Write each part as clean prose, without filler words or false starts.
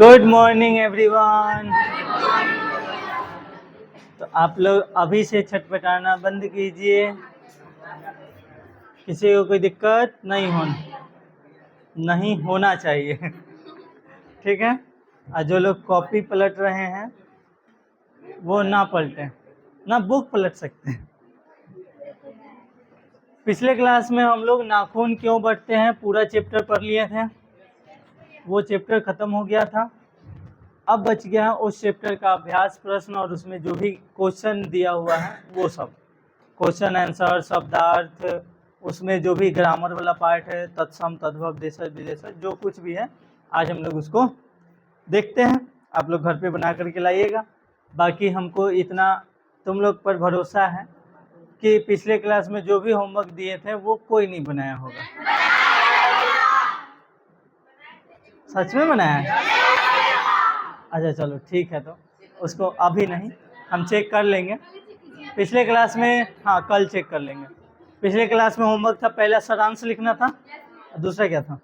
Good morning everyone. तो आप लोग अभी से छटपटाना बंद कीजिए, किसी को कोई दिक्कत नहीं होना चाहिए। ठीक है। और जो लोग कॉपी पलट रहे हैं वो ना पलटें, ना बुक पलट सकते हैं। पिछले क्लास में हम लोग नाखून क्यों बढ़ते हैं पूरा चैप्टर पढ़ लिए थे, वो चैप्टर खत्म हो गया था। अब बच गया है उस चैप्टर का अभ्यास प्रश्न और उसमें जो भी क्वेश्चन दिया हुआ है वो सब क्वेश्चन आंसर, शब्दार्थ, उसमें जो भी ग्रामर वाला पार्ट है, तत्सम, तद्भव, देशज, विदेशज, जो कुछ भी है आज हम लोग उसको देखते हैं। आप लोग घर पे बना करके लाइएगा। बाकी हमको इतना तुम लोग पर भरोसा है कि पिछले क्लास में जो भी होमवर्क दिए थे वो कोई नहीं बनाया होगा। सच में बनाया है? अच्छा चलो ठीक है, तो उसको अभी नहीं, हम चेक कर लेंगे पिछले क्लास में। हाँ कल चेक कर लेंगे। पिछले क्लास में होमवर्क था, पहला सारांश लिखना था, दूसरा क्या था?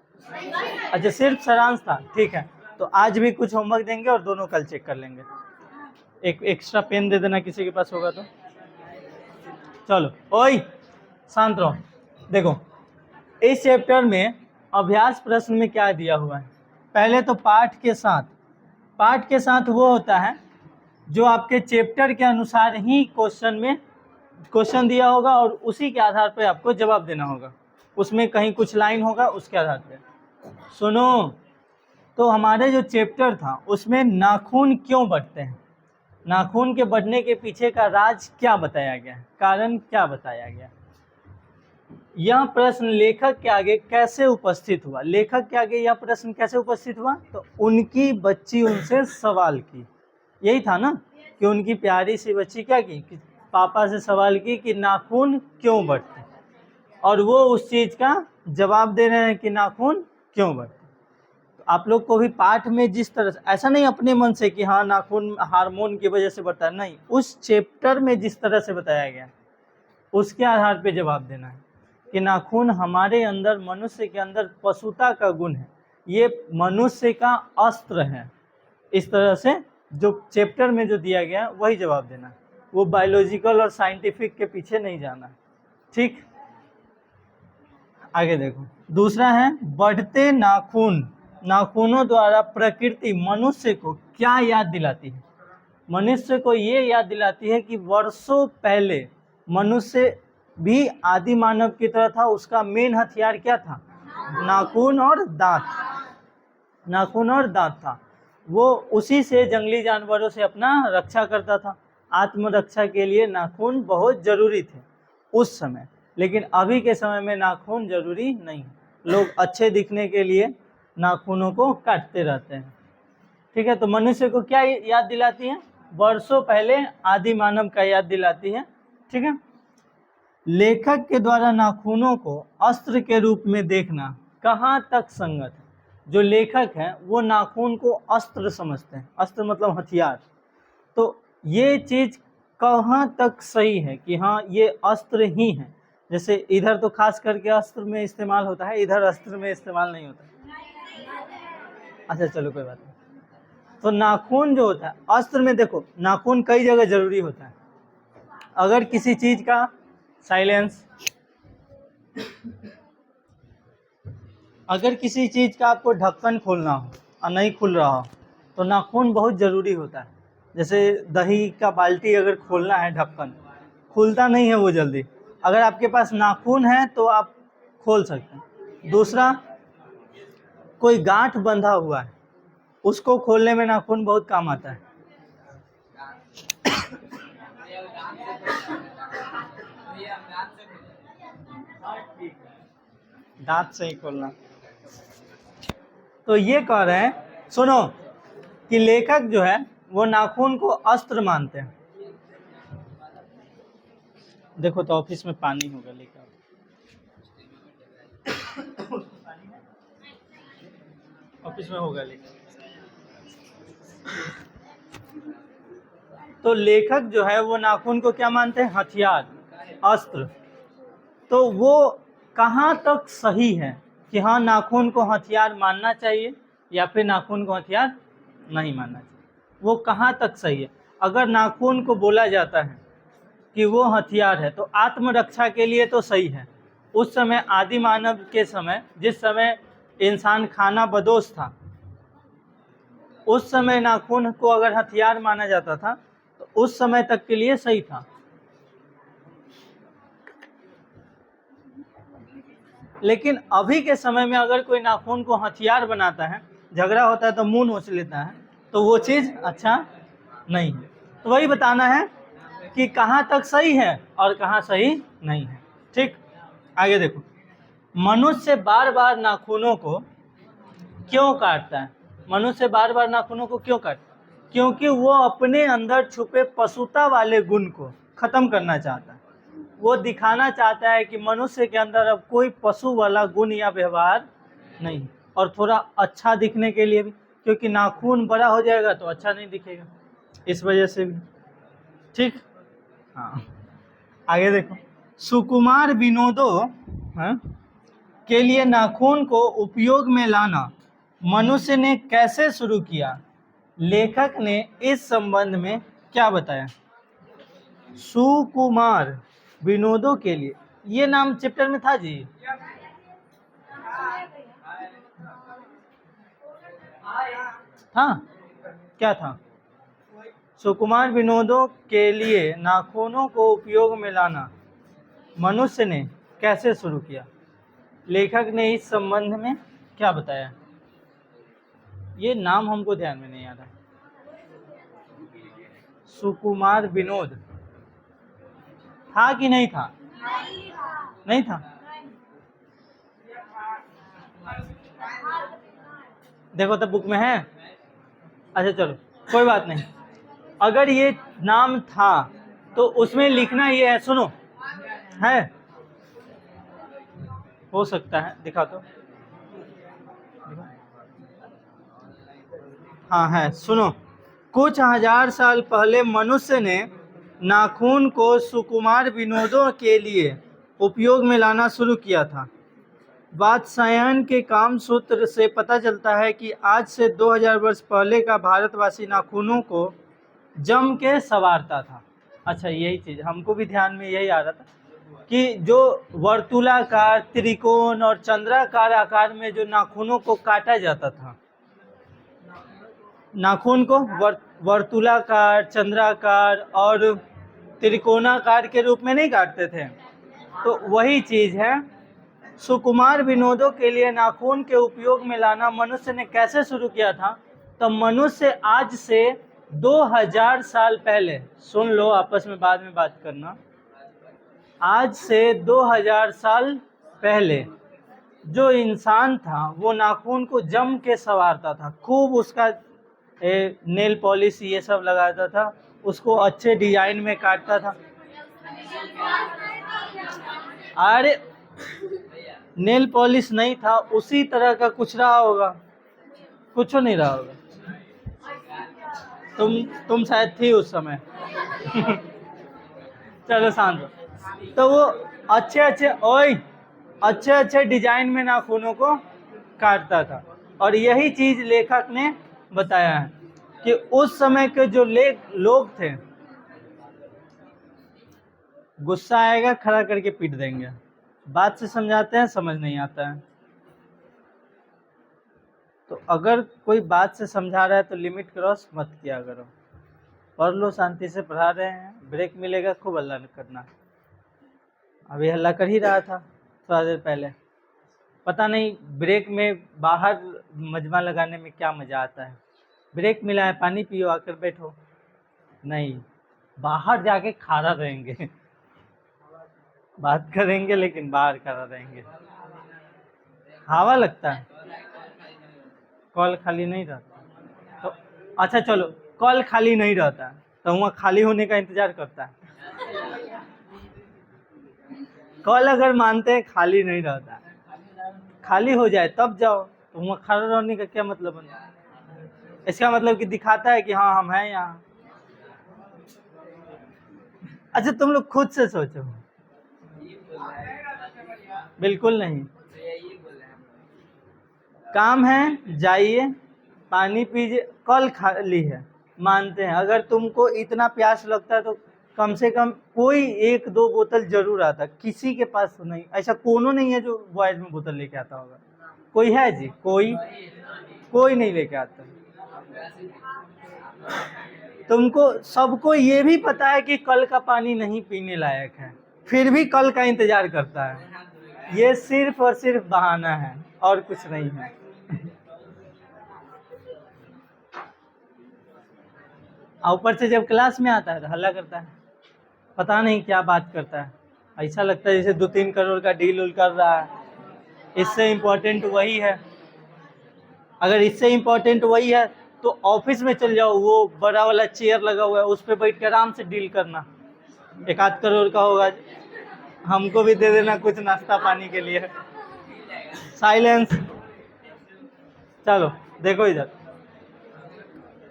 अच्छा सिर्फ सारांश था, ठीक है। तो आज भी कुछ होमवर्क देंगे और दोनों कल चेक कर लेंगे। एक एक्स्ट्रा पेन दे देना किसी के पास होगा तो। चलो ओए शांत रहो। देखो इस चैप्टर में अभ्यास प्रश्न में क्या दिया हुआ है। पहले तो पाठ के साथ वो होता है जो आपके चैप्टर के अनुसार ही क्वेश्चन दिया होगा और उसी के आधार पर आपको जवाब देना होगा। उसमें कहीं कुछ लाइन होगा उसके आधार पर। सुनो, तो हमारे जो चैप्टर था उसमें नाखून क्यों बढ़ते हैं, नाखून के बढ़ने के पीछे का राज क्या बताया गया, कारण क्या बताया गया, यह प्रश्न लेखक के आगे कैसे उपस्थित हुआ। लेखक के आगे यह प्रश्न कैसे उपस्थित हुआ? तो उनकी बच्ची उनसे सवाल की, यही था ना कि उनकी प्यारी सी बच्ची क्या की कि पापा से सवाल की कि नाखून क्यों बढ़ते, और वो उस चीज़ का जवाब दे रहे हैं कि नाखून क्यों बढ़ते। तो आप लोग को भी पाठ में जिस तरह से, ऐसा नहीं अपने मन से कि हाँ नाखून हार्मोन की वजह से बढ़ता है, नहीं, उस चैप्टर में जिस तरह से बताया गया उसके आधार पे जवाब देना है कि नाखून हमारे अंदर, मनुष्य के अंदर पशुता का गुण है, ये मनुष्य का अस्त्र है। इस तरह से जो चैप्टर में जो दिया गया वही जवाब देना है, वो बायोलॉजिकल और साइंटिफिक के पीछे नहीं जाना। ठीक, आगे देखो। दूसरा है बढ़ते नाखून, नाखूनों द्वारा प्रकृति मनुष्य को क्या याद दिलाती है। मनुष्य को ये याद दिलाती है कि वर्षों पहले मनुष्य भी आदि मानव की तरह था। उसका मेन हथियार क्या था? नाखून और दांत, नाखून और दांत था। वो उसी से जंगली जानवरों से अपना रक्षा करता था। आत्मरक्षा के लिए नाखून बहुत जरूरी थे उस समय, लेकिन अभी के समय में नाखून जरूरी नहीं है। लोग अच्छे दिखने के लिए नाखूनों को काटते रहते हैं। ठीक है, तो मनुष्य को क्या याद दिलाती है? वर्षों पहले आदि मानव का याद दिलाती है। ठीक है, लेखक के द्वारा नाखूनों को अस्त्र के रूप में देखना कहाँ तक संगत है। जो लेखक हैं वो नाखून को अस्त्र समझते हैं, अस्त्र मतलब हथियार। तो ये चीज़ कहाँ तक सही है कि हाँ ये अस्त्र ही है। जैसे इधर तो खास करके अस्त्र में इस्तेमाल होता है, इधर अस्त्र में इस्तेमाल नहीं होता। अच्छा चलो कोई बात नहीं। तो नाखून जो होता है अस्त्र में, देखो नाखून कई जगह जरूरी होता है। अगर किसी चीज का साइलेंस, अगर किसी चीज का आपको ढक्कन खोलना हो और नहीं खुल रहा हो तो नाखून बहुत जरूरी होता है। जैसे दही का बाल्टी अगर खोलना है, ढक्कन खुलता नहीं है वो जल्दी, अगर आपके पास नाखून है तो आप खोल सकते हैं। दूसरा, कोई गांठ बंधा हुआ है उसको खोलने में नाखून बहुत काम आता है। दांत से ही खोलना। तो ये कह रहे हैं, सुनो, कि लेखक जो है वो नाखून को अस्त्र मानते हैं। देखो तो ऑफिस में पानी होगा लेकर, ऑफिस में होगा लेकर। तो लेखक जो है वो नाखून को क्या मानते हैं? हथियार, अस्त्र। तो वो कहाँ तक सही है कि हाँ नाखून को हथियार मानना चाहिए या फिर नाखून को हथियार नहीं मानना चाहिए। वो कहाँ तक सही है? अगर नाखून को बोला जाता है कि वो हथियार है तो आत्मरक्षा के लिए तो सही है। उस समय आदि मानव के समय, जिस समय इंसान खाना बदोश था, उस समय नाखून को अगर हथियार माना जाता था तो उस समय तक के लिए सही था। लेकिन अभी के समय में अगर कोई नाखून को हथियार बनाता है, झगड़ा होता है तो मुंह नोच लेता है, तो वो चीज़ अच्छा नहीं है। तो वही बताना है कि कहाँ तक सही है और कहाँ सही नहीं है। ठीक, आगे देखो। मनुष्य बार बार नाखूनों को क्यों काटता है? मनुष्य बार बार नाखूनों को क्यों काटता है? क्योंकि वो अपने अंदर छुपे पशुता वाले गुण को खत्म करना चाहता है। वो दिखाना चाहता है कि मनुष्य के अंदर अब कोई पशु वाला गुण या व्यवहार नहीं, और थोड़ा अच्छा दिखने के लिए भी, क्योंकि नाखून बड़ा हो जाएगा तो अच्छा नहीं दिखेगा, इस वजह से भी। ठीक, हाँ, आगे देखो। सुकुमार विनोदों के लिए नाखून को उपयोग में लाना मनुष्य ने कैसे शुरू किया? लेखक ने इस संबंध में क्या बताया? सुकुमार विनोदों के लिए, ये नाम चैप्टर में था जी? था? क्या था? सुकुमार विनोदों के लिए नाखूनों को उपयोग में लाना मनुष्य ने कैसे शुरू किया? लेखक ने इस संबंध में क्या बताया? ये नाम हमको ध्यान में नहीं आ रहा। सुकुमार विनोद था कि नहीं था? नहीं था। देखो तो बुक में है। अच्छा चलो कोई बात नहीं। अगर ये नाम था तो उसमें लिखना ये है, सुनो, है, हो सकता है, दिखा तो। हाँ है, सुनो। कुछ हजार साल पहले मनुष्य ने नाखून को सुकुमार विनोदों के लिए उपयोग में लाना शुरू किया था। वात्स्यायन के काम सूत्र से पता चलता है कि आज से 2000 वर्ष पहले का भारतवासी नाखूनों को जम के संवारता था। अच्छा, यही चीज़ हमको भी ध्यान में यही आ रहा था कि जो वर्तुलाकार, त्रिकोण और चंद्राकार आकार में जो नाखूनों को काटा जाता था, नाखून को वर्तुलाकार, चंद्राकार और त्रिकोणाकार के रूप में नहीं काटते थे, तो वही चीज़ है। सुकुमार विनोदों के लिए नाखून के उपयोग में लाना मनुष्य ने कैसे शुरू किया था? तो मनुष्य आज से 2000 साल पहले, सुन लो, आपस में बाद में बात करना, आज से 2000 साल पहले जो इंसान था वो नाखून को जम के संवारता था, खूब उसका नेल पॉलिश ये सब लगाता था, उसको अच्छे डिजाइन में काटता था। अरे नेल पॉलिश नहीं था, उसी तरह का कुछ रहा होगा, कुछ नहीं रहा होगा। तुम शायद थी उस समय। चलो शांत हो। तो वो अच्छे अच्छे डिजाइन में नाखूनों को काटता था, और यही चीज लेखक ने बताया है कि उस समय के जो लोग थे, गुस्सा आएगा खड़ा करके पीट देंगे, बात से समझाते हैं समझ नहीं आता है। तो अगर कोई बात से समझा रहा है तो लिमिट क्रॉस मत किया करो। पढ़ लो, शांति से पढ़ा रहे हैं, ब्रेक मिलेगा खूब हल्ला करना। अभी हल्ला कर ही रहा था थोड़ा देर पहले। पता नहीं ब्रेक में बाहर मजमा लगाने में क्या मज़ा आता है। ब्रेक मिला है, पानी पियो, आकर बैठो। नहीं, बाहर जाके खड़ा रहेंगे। बात करेंगे लेकिन बाहर खड़ा रहेंगे, हवा लगता है, कॉल खाली नहीं रहता। तो अच्छा चलो, कॉल खाली नहीं रहता तो वहाँ खाली होने का इंतजार करता है। कॉल अगर मानते हैं खाली नहीं रहता, खाली हो जाए तब जाओ, तो वहाँ खड़ा रहने का क्या मतलब बनता? इसका मतलब कि दिखाता है कि हाँ हम हैं यहाँ। अच्छा तुम लोग खुद से सोचो। बिल्कुल नहीं। काम है जाइए, पानी पीजिए, कल खाली है मानते हैं, अगर तुमको इतना प्यास लगता है तो कम से कम कोई 1-2 बोतल जरूर आता। किसी के पास तो नहीं, ऐसा कोनो नहीं है जो बॉयज में बोतल लेके आता होगा। कोई है जी? कोई नहीं लेके आता। तुमको सबको ये भी पता है कि कल का पानी नहीं पीने लायक है, फिर भी कल का इंतजार करता है। ये सिर्फ और सिर्फ बहाना है और कुछ नहीं है। ऊपर से जब क्लास में आता है तो हल्ला करता है, पता नहीं क्या बात करता है, ऐसा लगता है जैसे 2-3 करोड़ का डील उल कर रहा है। इससे इम्पोर्टेंट वही है। अगर इससे इम्पोर्टेंट वही है तो ऑफिस में चल जाओ, वो बड़ा वाला चेयर लगा हुआ है, उस पर बैठ के आराम से डील करना। 1-8 करोड़ का होगा, हमको भी दे देना कुछ नाश्ता पानी के लिए। साइलेंस। चलो देखो इधर,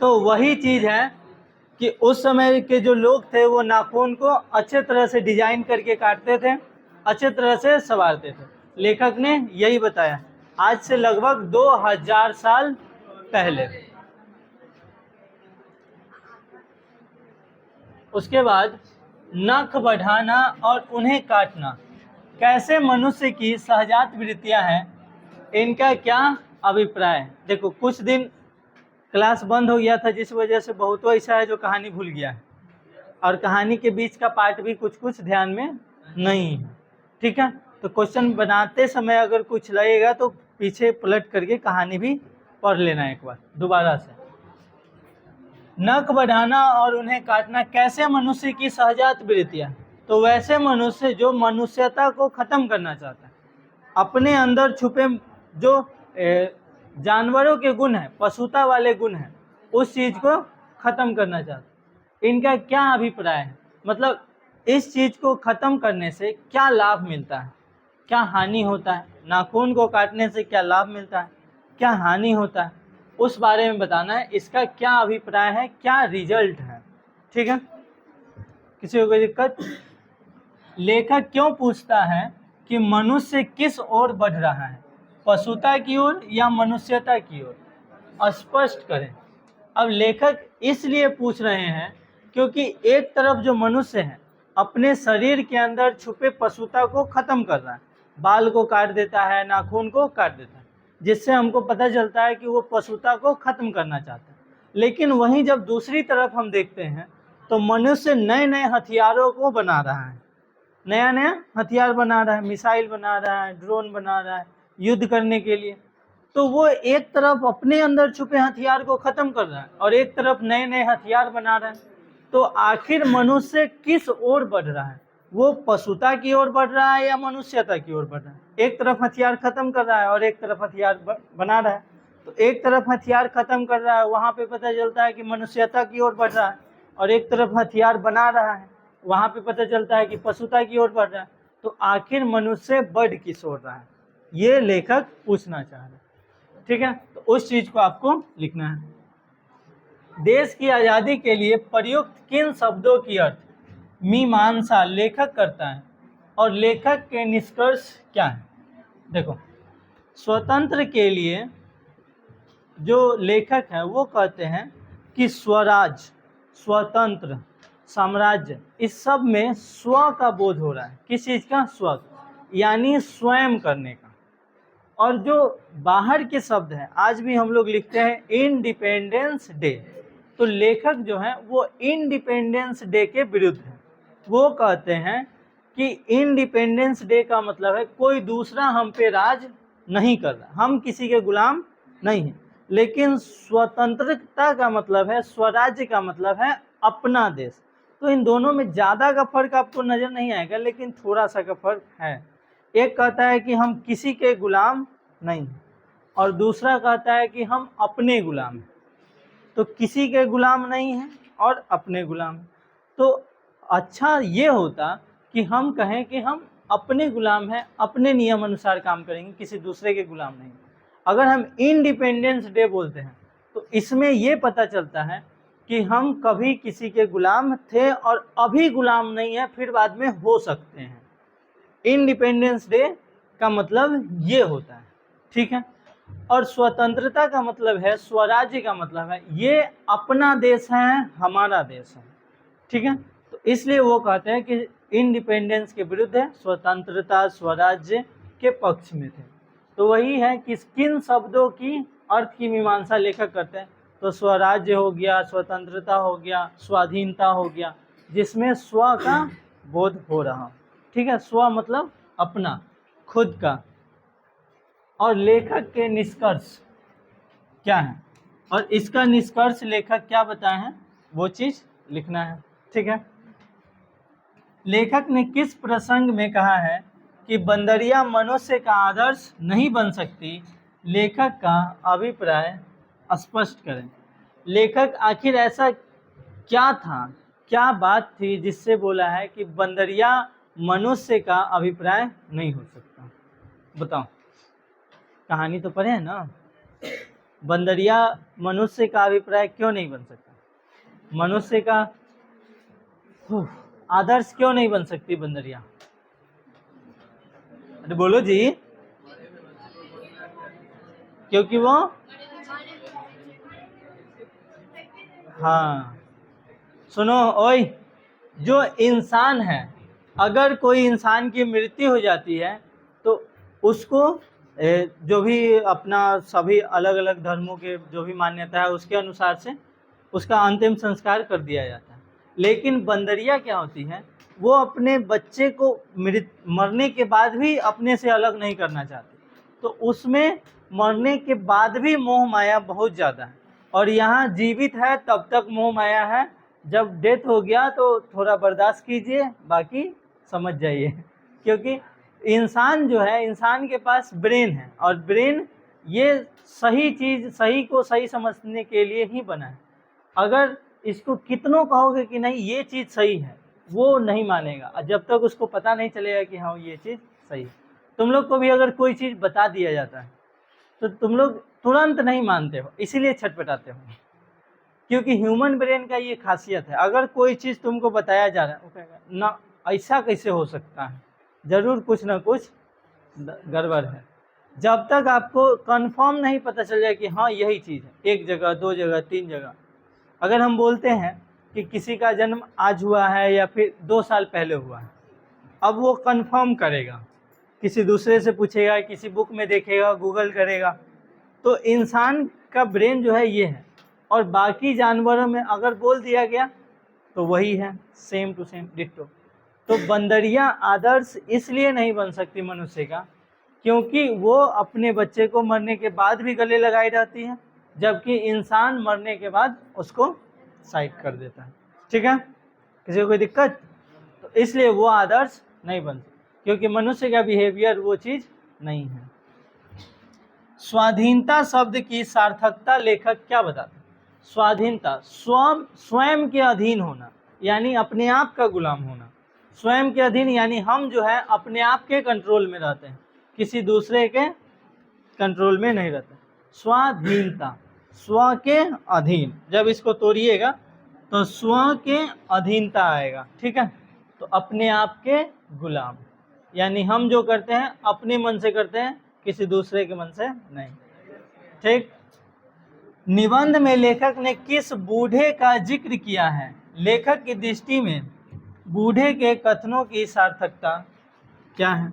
तो वही चीज है कि उस समय के जो लोग थे वो नाखून को अच्छे तरह से डिजाइन करके काटते थे, अच्छे तरह से संवारते थे। लेखक ने यही बताया आज से लगभग 2000 साल पहले। उसके बाद नख बढ़ाना और उन्हें काटना कैसे मनुष्य की सहजात वृत्तियां हैं, इनका क्या अभिप्राय है। देखो कुछ दिन क्लास बंद हो गया था, जिस वजह से बहुतों ऐसा है जो कहानी भूल गया है, और कहानी के बीच का पार्ट भी कुछ कुछ ध्यान में नहीं है। ठीक है, तो क्वेश्चन बनाते समय अगर कुछ लगेगा तो पीछे पलट करके कहानी भी पढ़ लेना एक बार दोबारा से। नख बढ़ाना और उन्हें काटना कैसे मनुष्य की सहजात वृत्तियां, तो वैसे मनुष्य जो मनुष्यता को खत्म करना चाहता है, अपने अंदर छुपे जो जानवरों के गुण हैं, पशुता वाले गुण हैं, उस चीज को खत्म करना चाहता है। इनका क्या अभिप्राय है, मतलब इस चीज को खत्म करने से क्या लाभ मिलता है, क्या हानि होता है, नाखून को काटने से क्या लाभ मिलता है, क्या हानि होता है, उस बारे में बताना है। इसका क्या अभिप्राय है, क्या रिजल्ट है। ठीक है, किसी को कोई दिक्कत? लेखक क्यों पूछता है कि मनुष्य किस ओर बढ़ रहा है, पशुता की ओर या मनुष्यता की ओर, स्पष्ट करें। अब लेखक इसलिए पूछ रहे हैं क्योंकि एक तरफ जो मनुष्य है अपने शरीर के अंदर छुपे पशुता को खत्म कर रहा है, बाल को काट देता है, नाखून को काट देता है, जिससे हमको पता चलता है कि वो पशुता को खत्म करना चाहता है। लेकिन वहीं जब दूसरी तरफ हम देखते हैं तो मनुष्य नए नए हथियारों को बना रहा है, नया नया हथियार बना रहा है, मिसाइल बना रहा है, ड्रोन बना रहा है युद्ध करने के लिए। तो वो एक तरफ अपने अंदर छुपे हथियार को खत्म कर रहा है और एक तरफ नए नए हथियार बना रहा है। तो आखिर मनुष्य किस ओर बढ़ रहा है, वो पशुता की ओर बढ़ रहा है या मनुष्यता की ओर बढ़ रहा है? एक तरफ हथियार खत्म कर रहा है और एक तरफ हथियार बना रहा है। तो एक तरफ हथियार खत्म कर रहा है, वहाँ पे पता चलता है कि मनुष्यता की ओर बढ़ रहा है, और एक तरफ हथियार बना रहा है, वहाँ पे पता चलता है कि पशुता की ओर बढ़ रहा है। तो आखिर मनुष्य बढ़ किस ओर रहा है, ये लेखक पूछना चाह रहे हैं। ठीक है, तो उस चीज को आपको लिखना है। देश की आज़ादी के लिए प्रयुक्त किन शब्दों की अर्थ मीमांसा लेखक करता है और लेखक के निष्कर्ष क्या है। देखो, स्वतंत्र के लिए जो लेखक है वो कहते हैं कि स्वराज, स्वतंत्र, साम्राज्य, इस सब में स्व का बोध हो रहा है। किस चीज़ का? स्व, यानी स्वयं करने का। और जो बाहर के शब्द हैं, आज भी हम लोग लिखते हैं इंडिपेंडेंस डे, तो लेखक जो है वो इंडिपेंडेंस डे के विरुद्ध है। वो कहते हैं कि इंडिपेंडेंस डे का मतलब है कोई दूसरा हम पे राज नहीं कर रहा, हम किसी के गुलाम नहीं हैं। लेकिन स्वतंत्रता का मतलब है, स्वराज्य का मतलब है अपना देश। तो इन दोनों में ज़्यादा का फर्क आपको नज़र नहीं आएगा, लेकिन थोड़ा सा का फर्क है। एक कहता है कि हम किसी के गुलाम नहीं, और दूसरा कहता है कि हम अपने गुलाम हैं। तो किसी के गुलाम नहीं हैं और अपने गुलाम हैं। तो अच्छा ये होता कि हम कहें कि हम अपने गुलाम हैं, अपने नियम अनुसार काम करेंगे, किसी दूसरे के गुलाम नहीं। अगर हम इंडिपेंडेंस डे बोलते हैं तो इसमें ये पता चलता है कि हम कभी किसी के गुलाम थे और अभी गुलाम नहीं है, फिर बाद में हो सकते हैं। इंडिपेंडेंस डे का मतलब ये होता है। ठीक है, और स्वतंत्रता का मतलब है, स्वराज्य का मतलब है ये अपना देश है, हमारा देश है, ठीक है। तो इसलिए वो कहते हैं कि इंडिपेंडेंस के विरुद्ध है, स्वतंत्रता स्वराज्य के पक्ष में थे। तो वही है कि किन शब्दों की अर्थ की मीमांसा लेखक करते हैं, तो स्वराज्य हो गया, स्वतंत्रता हो गया, स्वाधीनता हो गया, जिसमें स्व का बोध हो रहा, ठीक है। स्व मतलब अपना, खुद का। और लेखक के निष्कर्ष क्या है, और इसका निष्कर्ष लेखक क्या बताए हैं वो चीज लिखना है, ठीक है। लेखक ने किस प्रसंग में कहा है कि बंदरिया मनुष्य का आदर्श नहीं बन सकती, लेखक का अभिप्राय स्पष्ट करें। लेखक आखिर ऐसा क्या था, क्या बात थी जिससे बोला है कि बंदरिया मनुष्य का अभिप्राय नहीं हो सकता। बताओ, कहानी तो पढ़े है ना। बंदरिया मनुष्य का अभिप्राय क्यों नहीं बन सकता, मनुष्य का आदर्श क्यों नहीं बन सकती बंदरिया? अरे बोलो जी। क्योंकि वो, हाँ सुनो ओए, जो इंसान है, अगर कोई इंसान की मृत्यु हो जाती है तो उसको जो भी अपना सभी अलग अलग धर्मों के जो भी मान्यता है उसके अनुसार से उसका अंतिम संस्कार कर दिया जाता है। लेकिन बंदरिया क्या होती है, वो अपने बच्चे को मरने के बाद भी अपने से अलग नहीं करना चाहती, तो उसमें मरने के बाद भी मोह माया बहुत ज़्यादा है। और यहाँ जीवित है तब तक मोह माया है, जब डेथ हो गया तो थोड़ा बर्दाश्त कीजिए, बाकी समझ जाइए। क्योंकि इंसान जो है, इंसान के पास ब्रेन है, और ब्रेन ये सही चीज़, सही को सही समझने के लिए ही बना है। अगर इसको कितनों कहोगे कि नहीं ये चीज़ सही है, वो नहीं मानेगा जब तक उसको पता नहीं चलेगा कि हाँ ये चीज़ सही है। तुम लोग को भी अगर कोई चीज़ बता दिया जाता है तो तुम लोग तुरंत नहीं मानते हो, इसीलिए छटपटाते हो। क्योंकि ह्यूमन ब्रेन का ये खासियत है, अगर कोई चीज़ तुमको बताया जा रहा है वो कहेगा ना ऐसा कैसे हो सकता है, ज़रूर कुछ ना कुछ गड़बड़ है। जब तक आपको कंफर्म नहीं पता चल जाए कि हाँ यही चीज़ है, एक जगह, दो जगह, तीन जगह। अगर हम बोलते हैं कि किसी का जन्म आज हुआ है या फिर 2 साल पहले हुआ है, अब वो कंफर्म करेगा, किसी दूसरे से पूछेगा, किसी बुक में देखेगा, गूगल करेगा। तो इंसान का ब्रेन जो है ये है, और बाकी जानवरों में अगर बोल दिया गया तो वही है, सेम टू सेम डिट्टो। तो बंदरिया आदर्श इसलिए नहीं बन सकती मनुष्य का क्योंकि वो अपने बच्चे को मरने के बाद भी गले लगाई रहती है, जबकि इंसान मरने के बाद उसको साइड कर देता है, ठीक है। किसी को कोई दिक्कत? तो इसलिए वो आदर्श नहीं बन सकती, क्योंकि मनुष्य का बिहेवियर वो चीज़ नहीं है। स्वाधीनता शब्द की सार्थकता लेखक क्या बताते हैं? स्वाधीनता, स्वयं के अधीन होना, यानी अपने आप का गुलाम होना। स्वयं के अधीन यानी हम जो है अपने आप के कंट्रोल में रहते हैं, किसी दूसरे के कंट्रोल में नहीं रहते। स्वाधीनता, स्व के अधीन, जब इसको तोड़िएगा तो स्व के अधीनता आएगा, ठीक है। तो अपने आप के गुलाम, यानी हम जो करते हैं अपने मन से करते हैं, किसी दूसरे के मन से नहीं, ठीक। निबंध में लेखक ने किस बूढ़े का जिक्र किया है? लेखक की दृष्टि में बूढ़े के कथनों की सार्थकता क्या है?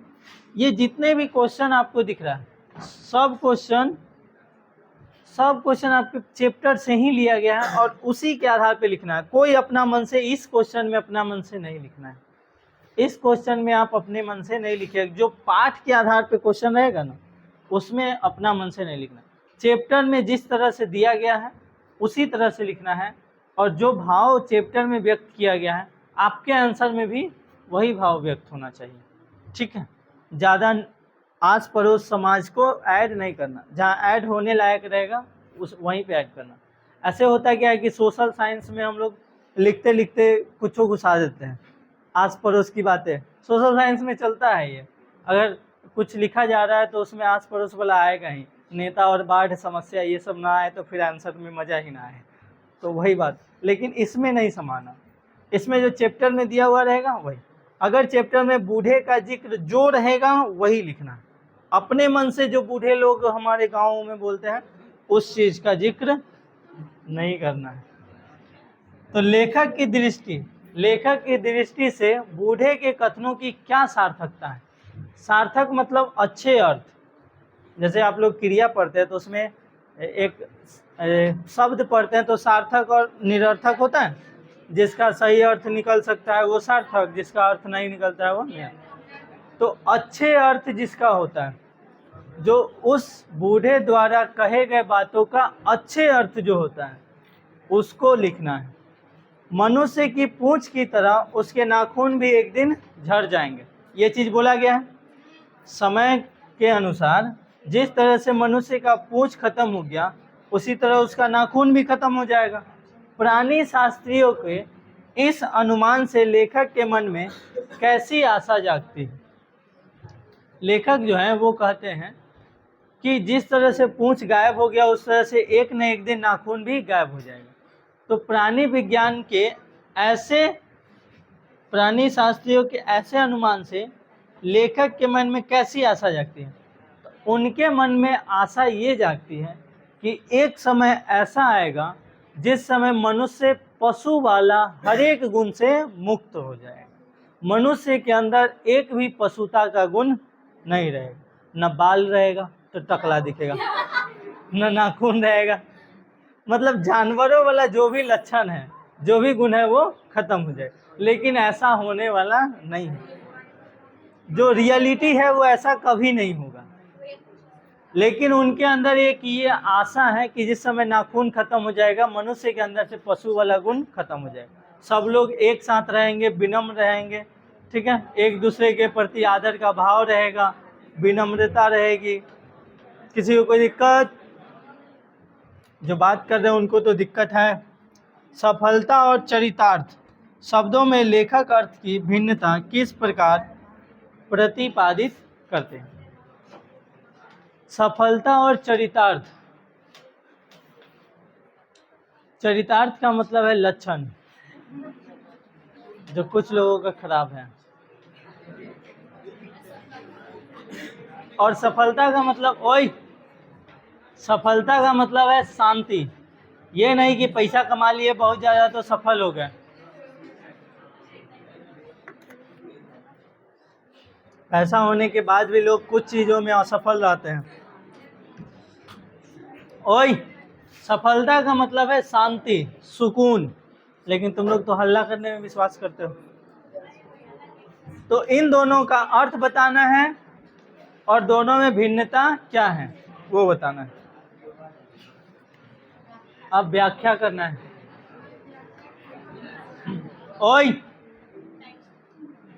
ये जितने भी क्वेश्चन आपको दिख रहा है, सब क्वेश्चन आपके चैप्टर से ही लिया गया है और उसी के आधार पे लिखना है। कोई अपना मन से इस क्वेश्चन में अपना मन से नहीं लिखना है। इस क्वेश्चन में आप अपने मन से नहीं लिखिए, जो पाठ के आधार पे क्वेश्चन रहेगा ना उसमें अपना मन से नहीं लिखना। चैप्टर में जिस तरह से दिया गया है उसी तरह से लिखना है, और जो भाव चैप्टर में व्यक्त किया गया है आपके आंसर में भी वही भाव व्यक्त होना चाहिए, ठीक है। ज़्यादा आस पड़ोस समाज को ऐड नहीं करना, जहाँ ऐड होने लायक रहेगा उस वहीं पे ऐड करना। ऐसे होता है क्या है कि सोशल साइंस में हम लोग लिखते लिखते कुछ घुसा देते हैं, आस पड़ोस की बातें। सोशल साइंस में चलता है ये, अगर कुछ लिखा जा रहा है तो उसमें आस पड़ोस वाला आएगा ही, नेता और बाढ़ समस्या ये सब ना आए तो फिर आंसर में मज़ा ही ना आए, तो वही बात। लेकिन इसमें नहीं समाना, इसमें जो चैप्टर में दिया हुआ रहेगा वही। अगर चैप्टर में बूढ़े का जिक्र जो रहेगा वही लिखना, अपने मन से जो बूढ़े लोग हमारे गाँव में बोलते हैं उस चीज का जिक्र नहीं करना है। तो लेखक की दृष्टि से बूढ़े के कथनों की क्या सार्थकता है? सार्थक मतलब अच्छे अर्थ। जैसे आप लोग क्रिया पढ़ते हैं तो उसमें एक शब्द पढ़ते हैं तो सार्थक और निरर्थक होता है। जिसका सही अर्थ निकल सकता है वो सार्थक, जिसका अर्थ नहीं निकलता है वो निरर्थक। तो अच्छे अर्थ जिसका होता है, जो उस बूढ़े द्वारा कहे गए बातों का अच्छे अर्थ जो होता है उसको लिखना है। मनुष्य की पूंछ की तरह उसके नाखून भी एक दिन झड़ जाएंगे, ये चीज बोला गया है। समय के अनुसार जिस तरह से मनुष्य का पूंछ खत्म हो गया उसी तरह उसका नाखून भी खत्म हो जाएगा। प्राणी शास्त्रियों के इस अनुमान से लेखक के मन में कैसी आशा जागती है? लेखक जो है वो कहते हैं कि जिस तरह से पूंछ गायब हो गया उस तरह से एक न एक दिन नाखून भी गायब हो जाएगा। तो प्राणी विज्ञान के प्राणी शास्त्रियों के ऐसे अनुमान से लेखक के मन में कैसी आशा जागती है? तो उनके मन में आशा ये जागती है कि एक समय ऐसा आएगा जिस समय मनुष्य पशु वाला हर एक गुण से मुक्त हो जाएगा। मनुष्य के अंदर एक भी पशुता का गुण नहीं रहेगा, न बाल रहेगा तो टकला दिखेगा, न नाखून रहेगा, मतलब जानवरों वाला जो भी लक्षण है, जो भी गुण है वो खत्म हो जाए। लेकिन ऐसा होने वाला नहीं है, जो रियलिटी है वो ऐसा कभी नहीं होगा। लेकिन उनके अंदर एक ये आशा है कि जिस समय नाखून खत्म हो जाएगा मनुष्य के अंदर से पशु वाला गुण खत्म हो जाएगा। सब लोग एक साथ रहेंगे, विनम्र रहेंगे, ठीक है, एक दूसरे के प्रति आदर का भाव रहेगा, विनम्रता रहेगी, किसी को कोई दिक्कत, जो बात कर रहे हैं उनको तो दिक्कत है। सफलता और चरितार्थ शब्दों में लेखक अर्थ की भिन्नता किस प्रकार प्रतिपादित करते हैं? सफलता और चरितार्थ, चरितार्थ का मतलब है लक्षण, जो कुछ लोगों का खराब है। और सफलता का मतलब सफलता का मतलब है शांति। ये नहीं कि पैसा कमा लिए बहुत ज़्यादा तो सफल हो गए। ऐसा होने के बाद भी लोग कुछ चीज़ों में असफल रहते हैं। सफलता का मतलब है शांति, सुकून। लेकिन तुम लोग तो हल्ला करने में विश्वास करते हो। तो इन दोनों का अर्थ बताना है और दोनों में भिन्नता क्या है वो बताना है। अब व्याख्या करना है।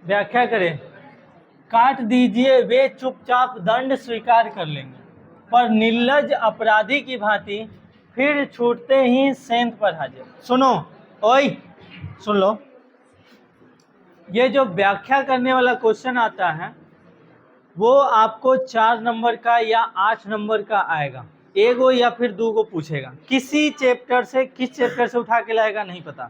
व्याख्या करें। काट दीजिए वे चुपचाप दंड स्वीकार कर लेंगे, पर निर्लज अपराधी की भांति फिर छूटते ही सेंध पर हाजिर। सुनो, सुन लो, ये जो व्याख्या करने वाला क्वेश्चन आता है वो आपको 4 नंबर का या 8 नंबर का आएगा। एगो या फिर 2 गो पूछेगा, किस चैप्टर से उठा के लाएगा नहीं पता।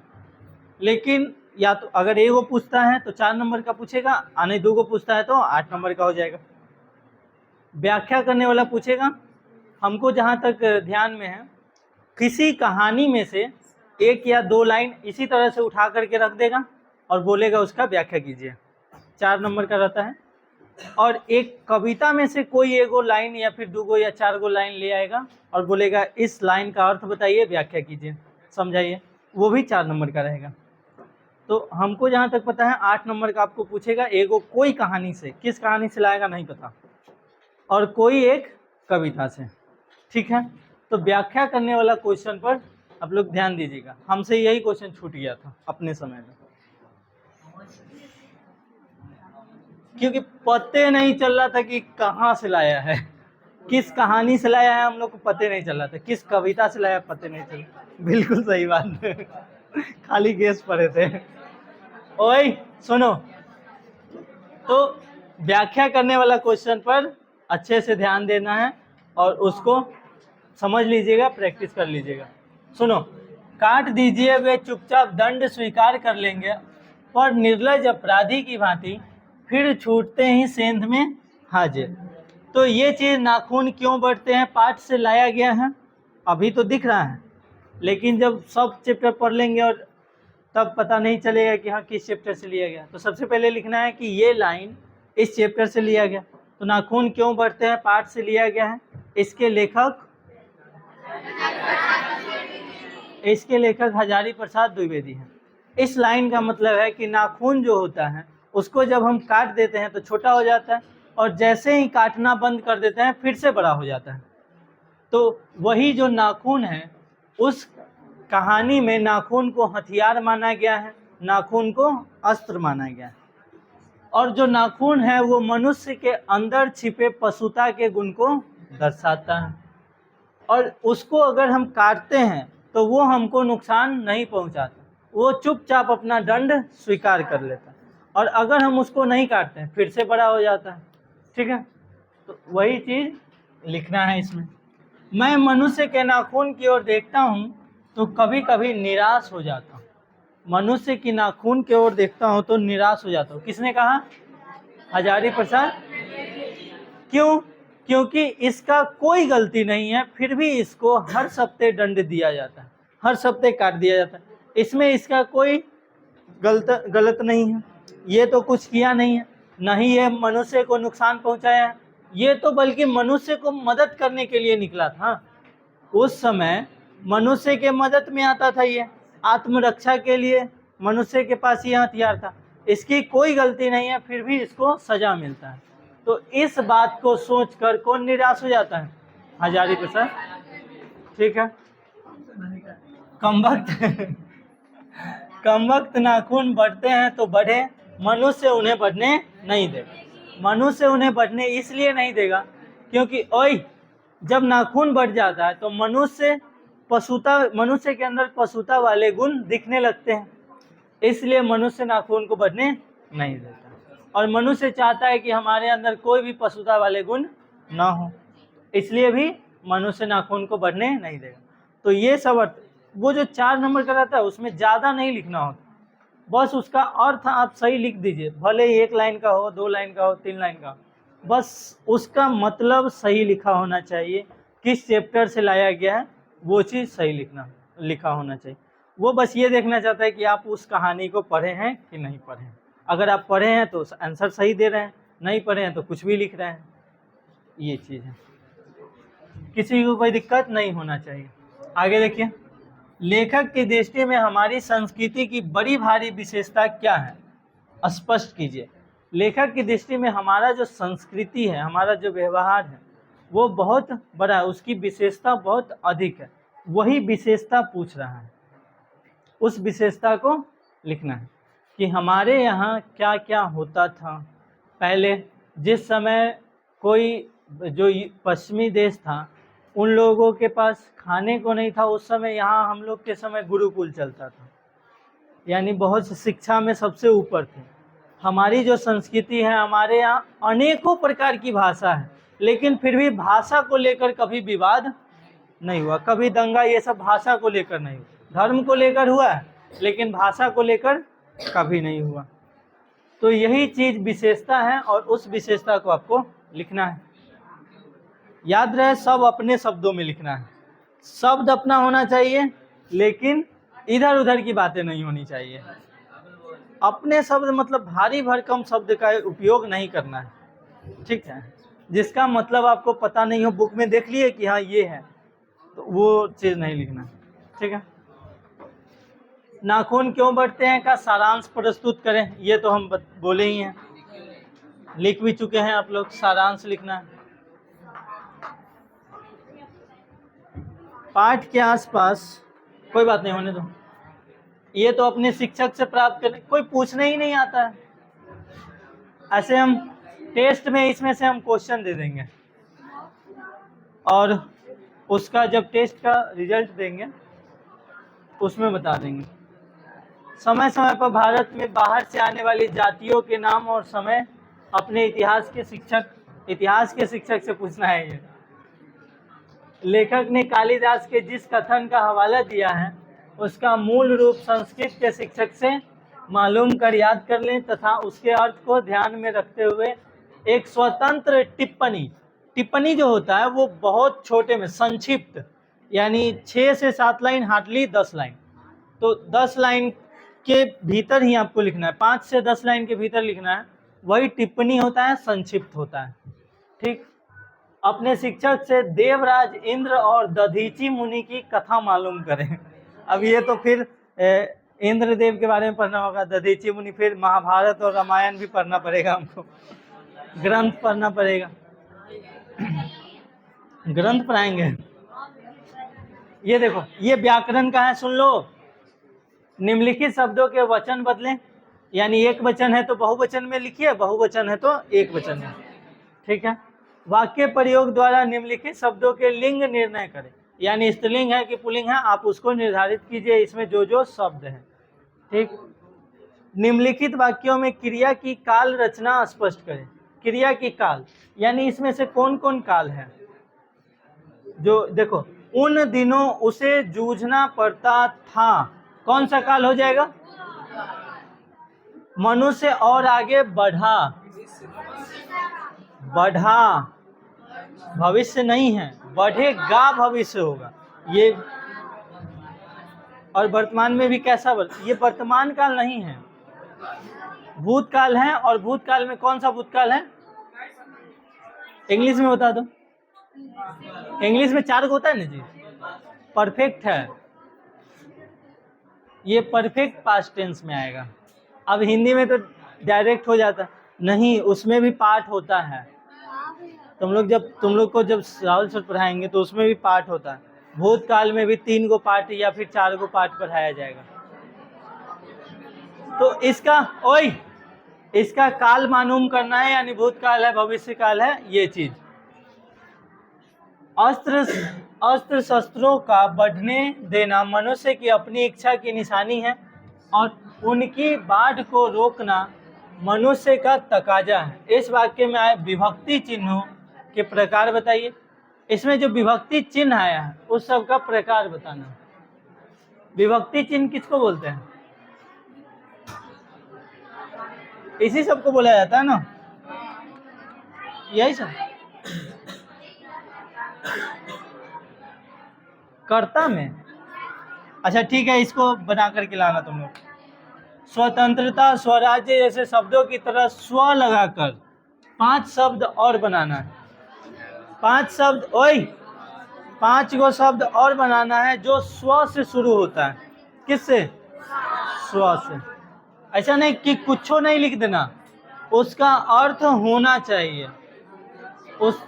लेकिन या तो अगर एगो पूछता है तो 4 नंबर का पूछेगा, नहीं 2 गो पूछता है तो 8 नंबर का हो जाएगा। व्याख्या करने वाला पूछेगा, हमको जहाँ तक ध्यान में है, किसी कहानी में से 1 या 2 लाइन इसी तरह से उठा करके रख देगा और बोलेगा उसका व्याख्या कीजिए, 4 नंबर का रहता है। और एक कविता में से कोई एगो लाइन या फिर 2 गो या 4 गो लाइन ले आएगा और बोलेगा इस लाइन का अर्थ बताइए, व्याख्या कीजिए, समझाइए, वो भी 4 नंबर का रहेगा। तो हमको जहाँ तक पता है 8 नंबर का आपको पूछेगा, एगो कोई कहानी से, किस कहानी से लाएगा नहीं पता, और कोई एक कविता से, ठीक है। तो व्याख्या करने वाला क्वेश्चन पर आप लोग ध्यान दीजिएगा। हमसे यही क्वेश्चन छूट गया था अपने समय में, क्योंकि पते नहीं चल रहा था कि कहाँ से लाया है, किस कहानी से लाया है, हम लोग को पते नहीं चल रहा था, किस कविता से लाया पते नहीं चल। बिल्कुल सही बात है, खाली गेस पढ़े थे। सुनो, तो व्याख्या करने वाला क्वेश्चन पर अच्छे से ध्यान देना है और उसको समझ लीजिएगा, प्रैक्टिस कर लीजिएगा। सुनो, काट दीजिए वे चुपचाप दंड स्वीकार कर लेंगे, पर निर्लज अपराधी की भांति फिर छूटते ही सेंध में हाजिर। तो ये चीज नाखून क्यों बढ़ते हैं पाठ से लाया गया है, अभी तो दिख रहा है, लेकिन जब सब चैप्टर पढ़ लेंगे और तब पता नहीं चलेगा कि हाँ किस चैप्टर से लिया गया। तो सबसे पहले लिखना है कि ये लाइन इस चैप्टर से लिया गया। तो नाखून क्यों बढ़ते हैं पाठ से लिया गया है। इसके लेखक हजारी प्रसाद द्विवेदी हैं। इस लाइन का मतलब है कि नाखून जो होता है उसको जब हम काट देते हैं तो छोटा हो जाता है, और जैसे ही काटना बंद कर देते हैं फिर से बड़ा हो जाता है। तो वही जो नाखून है, उस कहानी में नाखून को हथियार माना गया है, नाखून को अस्त्र माना गया है। और जो नाखून है वो मनुष्य के अंदर छिपे पशुता के गुण को दर्शाता है, और उसको अगर हम काटते हैं तो वो हमको नुकसान नहीं पहुंचाता, वो चुपचाप अपना दंड स्वीकार कर लेता है। और अगर हम उसको नहीं काटते हैं फिर से बड़ा हो जाता है। ठीक है, तो वही चीज लिखना है इसमें। मैं मनुष्य के नाखून की ओर देखता हूँ तो कभी कभी निराश हो जाता हूँ। मनुष्य की नाखून की ओर देखता हूँ तो निराश हो जाता हूँ। किसने कहा? हजारी प्रसाद। क्यों? क्योंकि इसका कोई गलती नहीं है, फिर भी इसको हर सप्ते दंड दिया जाता है, हर सप्ते काट दिया जाता है। इसमें इसका कोई गलत नहीं है, ये तो कुछ किया नहीं है, नहीं ये मनुष्य को नुकसान पहुंचाया है, ये तो बल्कि मनुष्य को मदद करने के लिए निकला था। उस समय मनुष्य के मदद में आता था, ये आत्मरक्षा के लिए मनुष्य के पास ये हथियार था। इसकी कोई गलती नहीं है, फिर भी इसको सजा मिलता है। तो इस बात को सोचकर कौन निराश हो जाता है? हजारी प्रसाद। ठीक है, कमबख्त नाखून बढ़ते हैं तो बढ़े, मनुष्य उन्हें बढ़ने नहीं देगा। मनुष्य उन्हें बढ़ने इसलिए नहीं देगा क्योंकि ओए जब नाखून बढ़ जाता है तो मनुष्य के अंदर पशुता वाले गुण दिखने लगते हैं, इसलिए मनुष्य नाखून को बढ़ने नहीं देता। और मनुष्य चाहता है कि हमारे अंदर कोई भी पशुता वाले गुण ना हो, इसलिए भी मनुष्य नाखून को बढ़ने नहीं देगा। तो ये सब अर्थ, वो जो 4 नंबर का रहता है उसमें ज़्यादा नहीं लिखना होता, बस उसका अर्थ आप सही लिख दीजिए, भले ही 1 लाइन का हो, 2 लाइन का हो, 3 लाइन का हो, बस उसका मतलब सही लिखा होना चाहिए। किस चैप्टर से लाया गया है वो चीज़ सही लिखा होना चाहिए। वो बस ये देखना चाहता है कि आप उस कहानी को पढ़े हैं कि नहीं पढ़े हैं। अगर आप पढ़े हैं तो आंसर सही दे रहे हैं, नहीं पढ़े हैं तो कुछ भी लिख रहे हैं, ये चीज़ है। किसी को कोई दिक्कत नहीं होना चाहिए। आगे देखिए, लेखक की दृष्टि में हमारी संस्कृति की बड़ी भारी विशेषता क्या है? स्पष्ट कीजिए। लेखक की दृष्टि में हमारा जो संस्कृति है, हमारा जो व्यवहार है वो बहुत बड़ा है, उसकी विशेषता बहुत अधिक है। वही विशेषता पूछ रहा है, उस विशेषता को लिखना है कि हमारे यहाँ क्या क्या होता था पहले। जिस समय कोई जो पश्चिमी देश था उन लोगों के पास खाने को नहीं था, उस समय यहाँ हम लोग के समय गुरुकुल चलता था, यानी बहुत शिक्षा में सबसे ऊपर थे। हमारी जो संस्कृति है, हमारे यहाँ अनेकों प्रकार की भाषा है, लेकिन फिर भी भाषा को लेकर कभी विवाद नहीं हुआ, कभी दंगा ये सब भाषा को लेकर नहीं हुआ। धर्म को लेकर हुआ है लेकिन भाषा को लेकर कभी नहीं हुआ। तो यही चीज़ विशेषता है और उस विशेषता को आपको लिखना है। याद रहे, सब अपने शब्दों में लिखना है, शब्द अपना होना चाहिए लेकिन इधर उधर की बातें नहीं होनी चाहिए। अपने शब्द मतलब भारी भरकम शब्द का उपयोग नहीं करना है, ठीक है। जिसका मतलब आपको पता नहीं हो, बुक में देख लिए कि हाँ ये है, तो वो चीज़ नहीं लिखना, ठीक है। नाखून क्यों बढ़ते हैं का सारांश प्रस्तुत करें, ये तो हम बोले ही हैं, लिख भी चुके हैं आप लोग। सारांश लिखना है। पाठ के आसपास, कोई बात नहीं, होने दो, ये तो अपने शिक्षक से प्राप्त करें, कोई पूछने ही नहीं आता है। ऐसे हम टेस्ट में इसमें से हम क्वेश्चन दे देंगे और उसका जब टेस्ट का रिजल्ट देंगे उसमें बता देंगे। समय समय पर भारत में बाहर से आने वाली जातियों के नाम और समय अपने इतिहास के शिक्षक से पूछना है। ये लेखक ने कालिदास के जिस कथन का हवाला दिया है उसका मूल रूप संस्कृत के शिक्षक से मालूम कर याद कर लें तथा उसके अर्थ को ध्यान में रखते हुए एक स्वतंत्र टिप्पणी टिप्पणी जो होता है वो बहुत छोटे में संक्षिप्त, यानी 6 से 7 लाइन, हार्डली 10 लाइन। तो 10 लाइन के भीतर ही आपको लिखना है, 5 से 10 लाइन के भीतर लिखना है, वही टिप्पणी होता है, संक्षिप्त होता है। ठीक। अपने शिक्षक से देवराज इंद्र और दधीची मुनि की कथा मालूम करें। अब ये तो फिर इंद्रदेव के बारे में पढ़ना होगा, दधीची मुनि, फिर महाभारत और रामायण भी पढ़ना पड़ेगा हमको, ग्रंथ पढ़ना पड़ेगा। ग्रंथ पढ़ाएंगे। ये देखो, ये व्याकरण का है, सुन लो। निम्नलिखित शब्दों के वचन बदलें, यानी एक वचन है तो बहुवचन में लिखिए, बहुवचन है तो एक वचन में। ठीक है। वाक्य प्रयोग द्वारा निम्नलिखित शब्दों के लिंग निर्णय करें, यानी स्त्रीलिंग है कि पुल्लिंग है, आप उसको निर्धारित कीजिए, इसमें जो जो शब्द हैं। ठीक। निम्नलिखित वाक्यों में क्रिया की काल रचना स्पष्ट करें। क्रिया की काल, यानी इसमें से कौन कौन काल है? जो देखो, उन दिनों उसे जूझना पड़ता था, कौन सा काल हो जाएगा? मनुष्य और आगे बढ़ा, बढ़ा, भविष्य नहीं है, बढ़ेगा, भविष्य होगा ये। और वर्तमान में भी कैसा ये वर्तमान काल नहीं है, भूतकाल है। और भूतकाल में कौन सा भूतकाल है? इंग्लिश में बता दो। इंग्लिश में 4 होता है ना जी। परफेक्ट है, ये परफेक्ट पास्ट टेंस में आएगा। अब हिंदी में तो डायरेक्ट हो जाता नहीं, उसमें भी पार्ट होता है। तुम लोग को जब राहुल सर पढ़ाएंगे तो उसमें भी पार्ट होता है। भूतकाल में भी 3 गो पार्ट या फिर 4 गो पार्ट पढ़ाया जाएगा। तो इसका काल मालूम करना है, यानी भूतकाल है, भविष्य काल है, ये चीज। अस्त्र शस्त्रों का बढ़ने देना मनुष्य की अपनी इच्छा की निशानी है, और उनकी बाढ़ को रोकना मनुष्य का तकाजा है। इस वाक्य में आए विभक्ति चिन्हों के प्रकार बताइए। इसमें जो विभक्ति चिन्ह आया है उस सब का प्रकार बताना। विभक्ति चिन्ह किसको बोलते हैं? इसी सब को बोला जाता है ना, यही सब। कर्ता में, अच्छा ठीक है, इसको बना करके लाना तुम लोग। स्वतंत्रता, स्वराज्य जैसे शब्दों की तरह स्व लगाकर 5 शब्द और बनाना है। 5 शब्द, 5 गो शब्द और बनाना है जो स्व से शुरू होता है। किससे? स्व से। ऐसा नहीं कि कुछ नहीं लिख देना, उसका अर्थ होना चाहिए। उस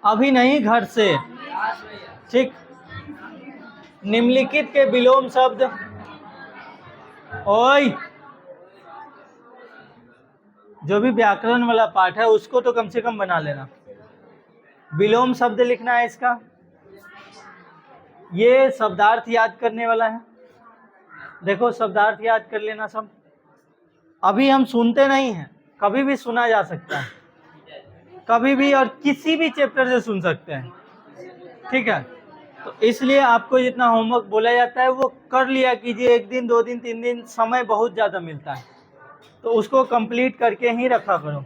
अभी नहीं, घर से। ठीक। निम्नलिखित के विलोम शब्द, जो भी व्याकरण वाला पाठ है उसको तो कम से कम बना लेना। विलोम शब्द लिखना है इसका। ये शब्दार्थ याद करने वाला है। देखो, शब्दार्थ याद कर लेना सब। अभी हम सुनते नहीं हैं, कभी भी सुना जा सकता है, कभी भी और किसी भी चैप्टर से सुन सकते हैं। ठीक है। तो इसलिए आपको जितना होमवर्क बोला जाता है वो कर लिया कीजिए। 1 दिन, 2 दिन, 3 दिन, समय बहुत ज़्यादा मिलता है तो उसको कंप्लीट करके ही रखा करो।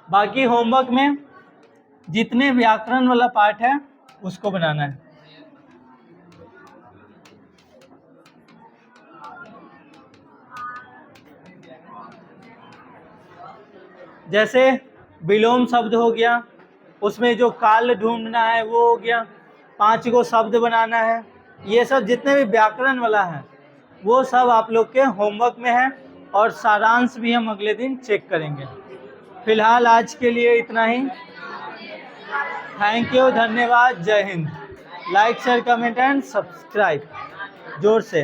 बाकी होमवर्क में जितने व्याकरण वाला पार्ट है उसको बनाना है। जैसे विलोम शब्द हो गया, उसमें जो काल ढूंढना है वो हो गया, 5 गो शब्द बनाना है। ये सब जितने भी व्याकरण वाला है वो सब आप लोग के होमवर्क में है, और सारांश भी हम अगले दिन चेक करेंगे। फिलहाल आज के लिए इतना ही। थैंक यू, धन्यवाद, जय Hind. Like, share, comment and subscribe जोर से।